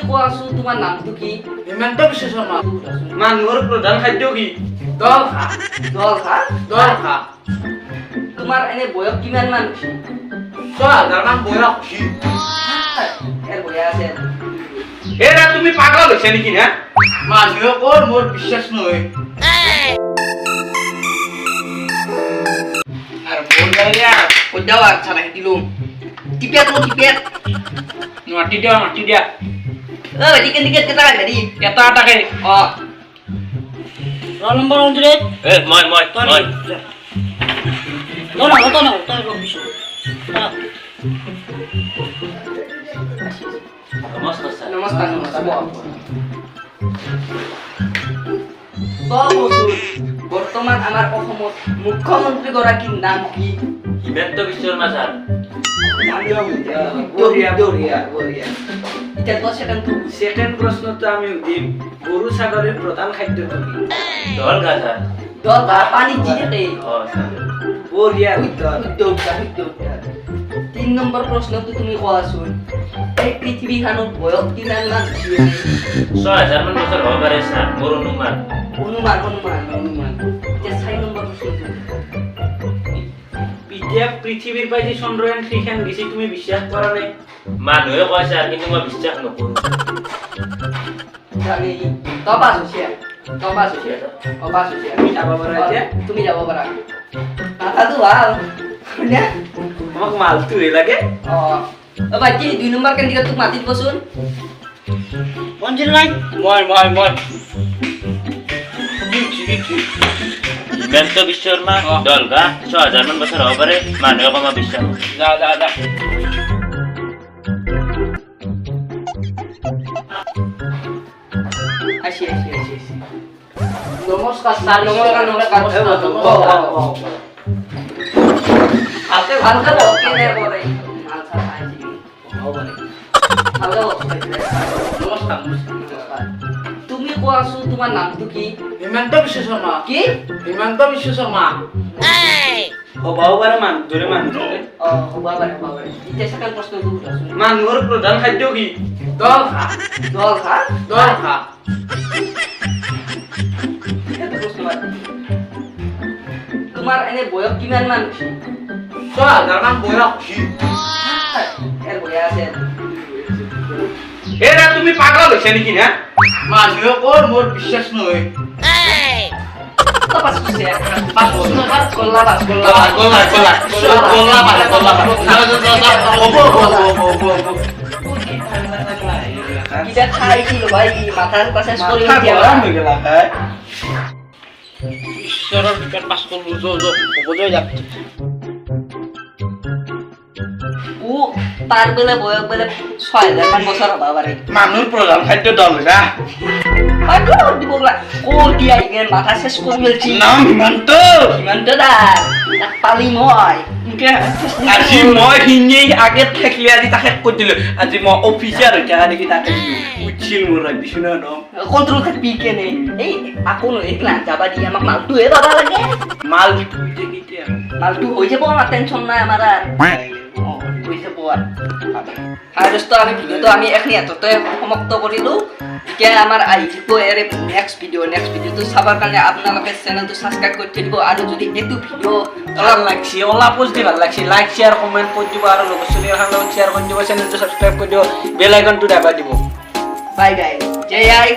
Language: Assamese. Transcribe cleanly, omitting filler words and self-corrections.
কোৱাচোন তোমাৰ নামটো কি? হিমন্ত বিশ্ব শৰ্মা। মানুহৰ প্ৰধান খাদ্য কি? দল খা। দল খা? দল খা। তোমাৰ এনে বয়স কিমান মান হৈছে? 6000 মান বয়স হৈছে। এৰ বয়া আছে। এৰা তুমি পাগল হৈছে নেকি না? মানুহে কয় মোৰ বিশ্বাস নহয়। আর বল গাইয়া কইদাও আচ্ছা নাই দিলো। টিপেট নো টিপেট। মাটি দিয়া। টিকেট টিকেট কেটা গাড়ি? এটা টাকে। Roll number 100। মই তো না তো বিশু। নমস্কাৰ। বৰ্তমান আমাৰ অসমত মুখ্যমন্ত্ৰী গৰাকীৰ নাম কি? হিমন্ত বিশ্ব শৰ্মা স্যার। সেকেন্ড প্রশ্নটো আমি দিম গরু ছাগলের প্রধান খাদ্য কি? দল গা স্যার। দল পানি দি থাকে। বঢ়িয়া উত্তৰ। 3 নম্বৰ প্ৰশ্নটো তুমি কোৱাচোন। এই পৃথিৱীখনত বয়স কিমান মান? 6000 মান বছৰ হ'ব পাৰে স্যাৰ মোৰ অনুমান। অনুমান। এতিয়া 4 নম্বৰ প্ৰশ্নটো। পৃথিবীৰ পাই যে চন্দ্ৰয়ান 3 খান গেছি তুমি বিশ্বাস কৰা নাই? মানুহে কয় স্যাৰ কিন্তু মই বিশ্বাস নকৰো। জানি তপাস হৈছে। তুমি যাব পাৰা এতিয়া? তুমি যাব পাৰা। কথাটো ভাল। না? আমাক মালটোহে লাগে। বাকি 2 নম্বৰ কেণ্ডিডেট তোক মাতি দিবচোন। মই হিমন্ত বিশ্ব শৰ্মা দল গা 6000 মান বছৰ হ'ব পাৰে মানুহে কয় মই বিশ্বাস নকৰো। যা। আসি। নমস্কাৰ স্যাৰ। নমস্কাৰ। ভালকে বল কেনে কৰে? আচ্ছা আজি। হ্যালো। নমস্কাৰ। তুমি কোৱাচোন তোমাৰ নামটো কি? হিমন্ত বিশ্ব শৰ্মা। কি? হিমন্ত বিশ্ব শৰ্মা। হবাও পাৰে মানুহ হ'ব পাৰে। এতিয়া সেকেন্ড প্ৰশ্নটো সোধাচোন। মানুহৰ প্ৰধান খাদ্য কি? দল খা। এটা প্ৰশ্ন আছে। তোমাৰ এনে বয়স কিমান মান হৈছে? 6000 মান বয়স হৈছে। এৰ বয়া আছে। এৰা তুমি পাগল হৈছে নেকি না? মানুহে কয় মোৰ বিশ্বাস নহয়। তপাস হৈছে। গল্লা। কিটা খাইছিল ভাই মাথাৰ পাশে স্কুল দিয়া। ঈশ্বৰৰ টিকেট পাছ কৰিলো হ'ব যাক। ও তাৰ বেলে বয়স বেলে 6000 মান বছৰ হবা পাৰে। মানুহৰ প্ৰধান খাদ্য দল গা। পাগল দিবলা কোন কি আইগে মাথা শেষ করে ফেলছি। নাম হিমন্ত দা পালি মই আজি মই হিঙে আগে ঠেকলি আজি তাকে কৈ দিলো আজি মই অফিচাৰ হৈ থাকা দেখি তাকে উঠিল মোৰ দিছো না নাম কন্ট্রোল থাকবি কেনে এই আকো একলা যাবা দি আমাক মালটো হে বাবা লাগে মাল তুইতে কিতে মালটো হই যাব না টেনশন নাই আমার আর হইছে পোয়া আর দোস্ত আমি ভিডিওটো আমি এখনি এততে সমাপ্ত কৰিলো কে আমাৰ আইটো এৰে নেক্সট ভিডিওটো চাবৰ কাৰণে আপোনালোকে চেনেলটো সাবস্ক্ৰাইব কৰি থৈ দিব আৰু যদি এটো ভিডিও ভাল লাগছি ওলা পজিটিভ ভাল লাগছি লাইক শেয়ার কমেন্ট কৰি দিব আৰু লগছনি লগত শেয়াৰ কৰি দিব চেনেলটো সাবস্ক্ৰাইব কৰি দিব বেল আইকনটো দাবাই দিব বাই বাই জয় আই